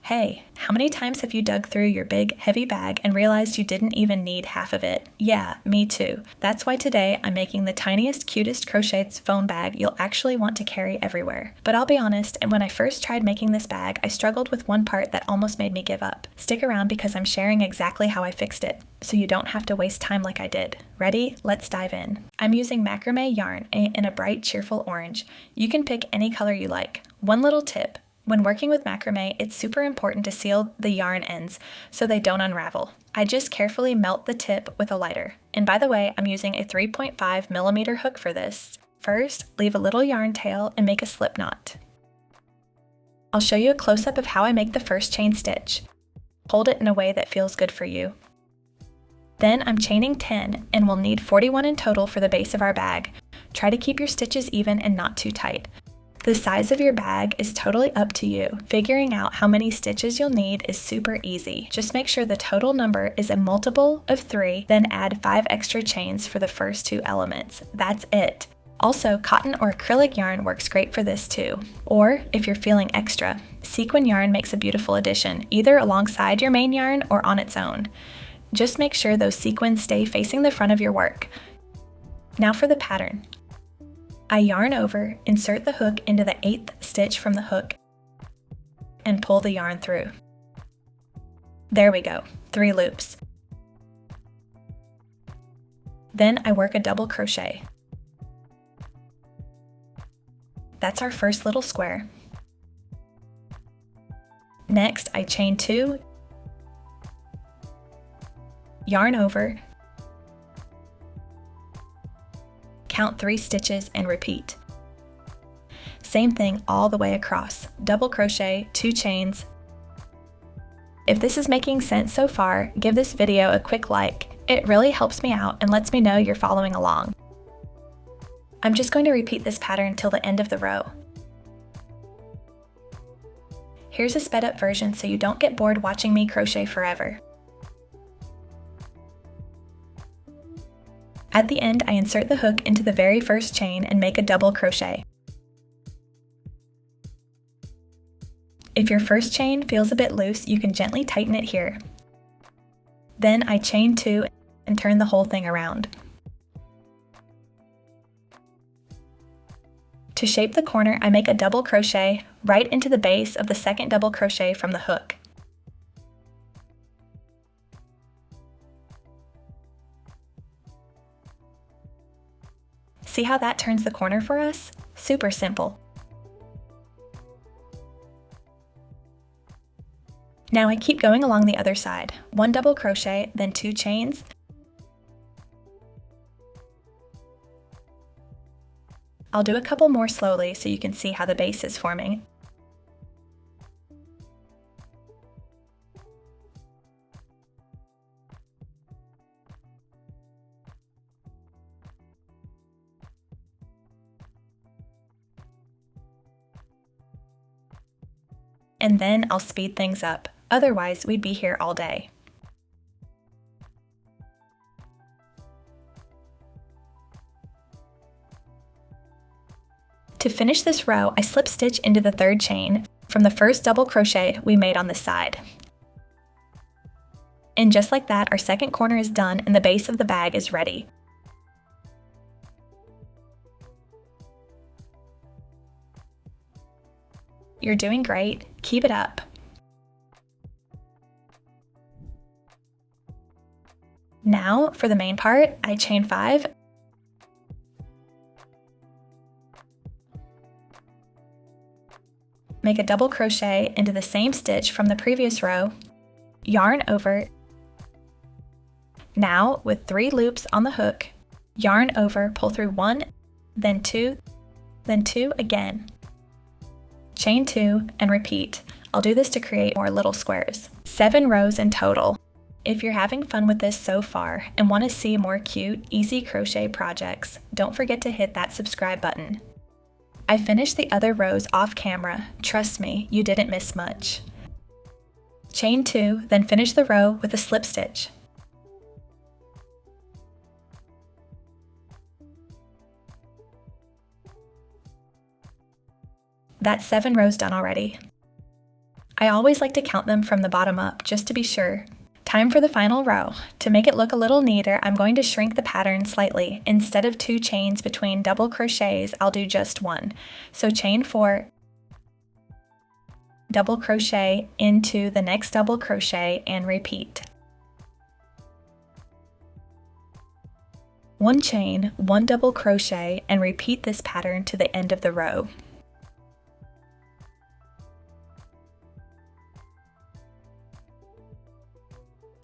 Hey, how many times have you dug through your big, heavy bag and realized you didn't even need half of it? Yeah, me too. That's why today I'm making the tiniest, cutest Crochet's phone bag you'll actually want to carry everywhere. But I'll be honest, and when I first tried making this bag, I struggled with one part that almost made me give up. Stick around because I'm sharing exactly how I fixed it, so you don't have to waste time like I did. Ready? Let's dive in. I'm using macrame yarn in a bright, cheerful orange. You can pick any color you like. One little tip. When working with macrame, it's super important to seal the yarn ends so they don't unravel. I just carefully melt the tip with a lighter. And by the way, I'm using a 3.5mm hook for this. First, leave a little yarn tail and make a slip knot. I'll show you a close-up of how I make the first chain stitch. Hold it in a way that feels good for you. Then I'm chaining 10 and we'll need 41 in total for the base of our bag. Try to keep your stitches even and not too tight. The size of your bag is totally up to you. Figuring out how many stitches you'll need is super easy. Just make sure the total number is a multiple of 3, then add 5 extra chains for the first 2 elements. That's it. Also, cotton or acrylic yarn works great for this too. Or, if you're feeling extra, sequin yarn makes a beautiful addition, either alongside your main yarn or on its own. Just make sure those sequins stay facing the front of your work. Now for the pattern. I yarn over, insert the hook into the 8th stitch from the hook, and pull the yarn through. There we go, 3 loops. Then I work a double crochet. That's our first little square. Next, I chain 2, yarn over, count 3 stitches and repeat. Same thing all the way across. Double crochet, 2 chains. If this is making sense so far, give this video a quick like. It really helps me out and lets me know you're following along. I'm just going to repeat this pattern till the end of the row. Here's a sped up version so you don't get bored watching me crochet forever. At the end, I insert the hook into the very first chain and make a double crochet. If your first chain feels a bit loose, you can gently tighten it here. Then I chain 2 and turn the whole thing around. To shape the corner, I make a double crochet right into the base of the second double crochet from the hook. See how that turns the corner for us? Super simple. Now I keep going along the other side. 1 double crochet, then 2 chains. I'll do a couple more slowly so you can see how the base is forming. And then I'll speed things up. Otherwise, we'd be here all day. To finish this row, I slip stitch into the 3rd chain from the first double crochet we made on the side. And just like that, our second corner is done and the base of the bag is ready. You're doing great. Keep it up. Now, for the main part, I chain 5, make a double crochet into the same stitch from the previous row, yarn over. Now, with 3 loops on the hook, yarn over, pull through 1, then 2, then 2 again. Chain 2 and repeat. I'll do this to create more little squares. 7 rows in total. If you're having fun with this so far and want to see more cute, easy crochet projects, don't forget to hit that subscribe button. I finished the other rows off camera. Trust me, you didn't miss much. Chain 2, then finish the row with a slip stitch. That's 7 rows done already. I always like to count them from the bottom up, just to be sure. Time for the final row. To make it look a little neater, I'm going to shrink the pattern slightly. Instead of 2 chains between double crochets, I'll do just 1. So chain 4, double crochet into the next double crochet and repeat. 1 chain, 1 double crochet, and repeat this pattern to the end of the row.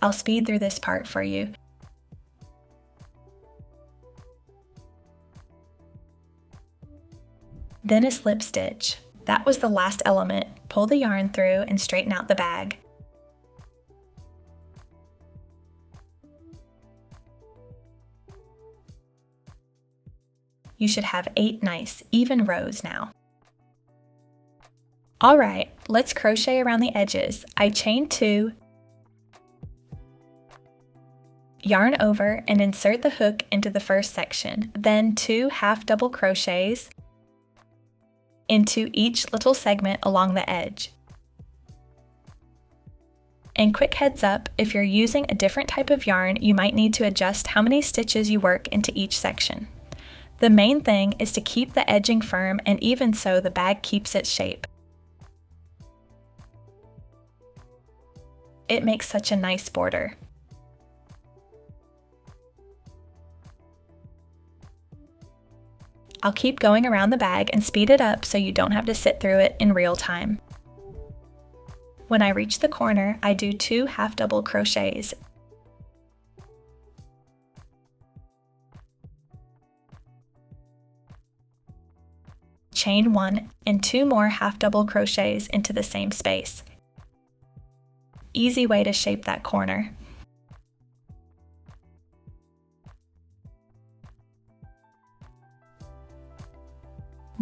I'll speed through this part for you. Then a slip stitch. That was the last element. Pull the yarn through and straighten out the bag. You should have 8 nice, even rows now. Alright, let's crochet around the edges. I chain 2, yarn over and insert the hook into the first section, then 2 half double crochets into each little segment along the edge. And quick heads up, if you're using a different type of yarn, you might need to adjust how many stitches you work into each section. The main thing is to keep the edging firm, and even so the bag keeps its shape. It makes such a nice border. I'll keep going around the bag and speed it up so you don't have to sit through it in real time. When I reach the corner, I do 2 half double crochets. Chain 1 and 2 more half double crochets into the same space. Easy way to shape that corner.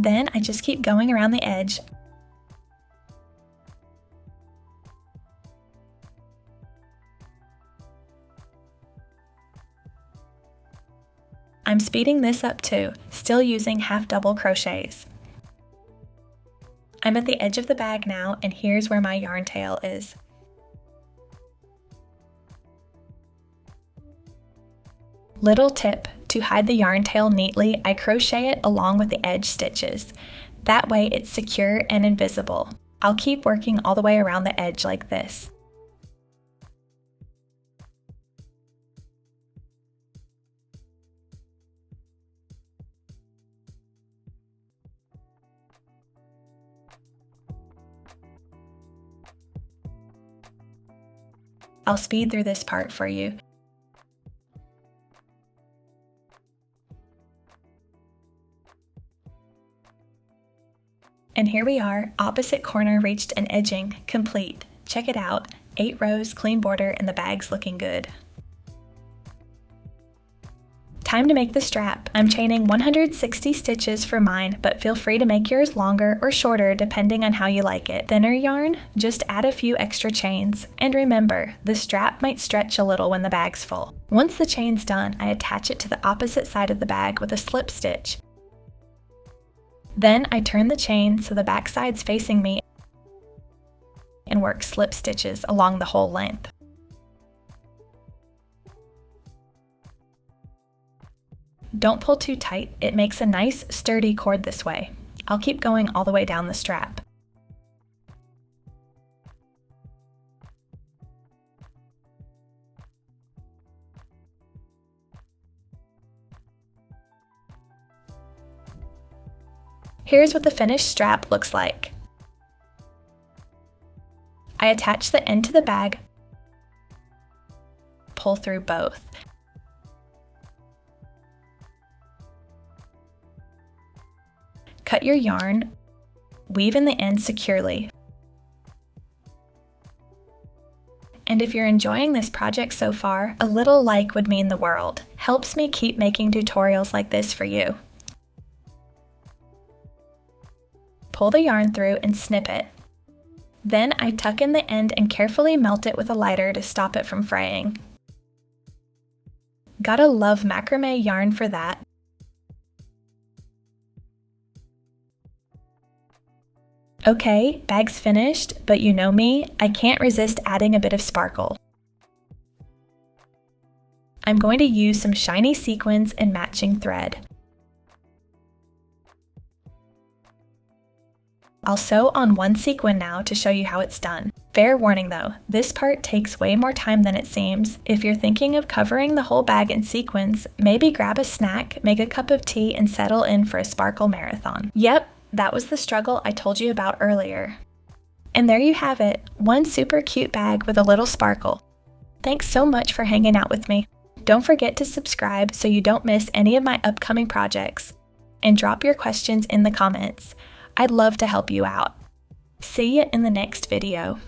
Then I just keep going around the edge. I'm speeding this up too, still using half double crochets. I'm at the edge of the bag now, and here's where my yarn tail is. Little tip, to hide the yarn tail neatly, I crochet it along with the edge stitches. That way it's secure and invisible. I'll keep working all the way around the edge like this. I'll speed through this part for you. And here we are, opposite corner reached and edging complete. Check it out, 8 rows, clean border, and the bag's looking good. Time to make the strap. I'm chaining 160 stitches for mine, but feel free to make yours longer or shorter depending on how you like it. Thinner yarn? Just add a few extra chains. And remember, the strap might stretch a little when the bag's full. Once the chain's done, I attach it to the opposite side of the bag with a slip stitch. Then I turn the chain so the back side's facing me and work slip stitches along the whole length. Don't pull too tight, it makes a nice sturdy cord this way. I'll keep going all the way down the strap. Here's what the finished strap looks like. I attach the end to the bag, pull through both. Cut your yarn, weave in the end securely. And if you're enjoying this project so far, a little like would mean the world. Helps me keep making tutorials like this for you. Pull the yarn through and snip it. Then I tuck in the end and carefully melt it with a lighter to stop it from fraying. Gotta love macrame yarn for that. Okay, bag's finished, but you know me, I can't resist adding a bit of sparkle. I'm going to use some shiny sequins and matching thread. I'll sew on one sequin now to show you how it's done. Fair warning though, this part takes way more time than it seems. If you're thinking of covering the whole bag in sequins, maybe grab a snack, make a cup of tea, and settle in for a sparkle marathon. Yep, that was the struggle I told you about earlier. And there you have it, one super cute bag with a little sparkle. Thanks so much for hanging out with me. Don't forget to subscribe so you don't miss any of my upcoming projects. And drop your questions in the comments. I'd love to help you out. See you in the next video.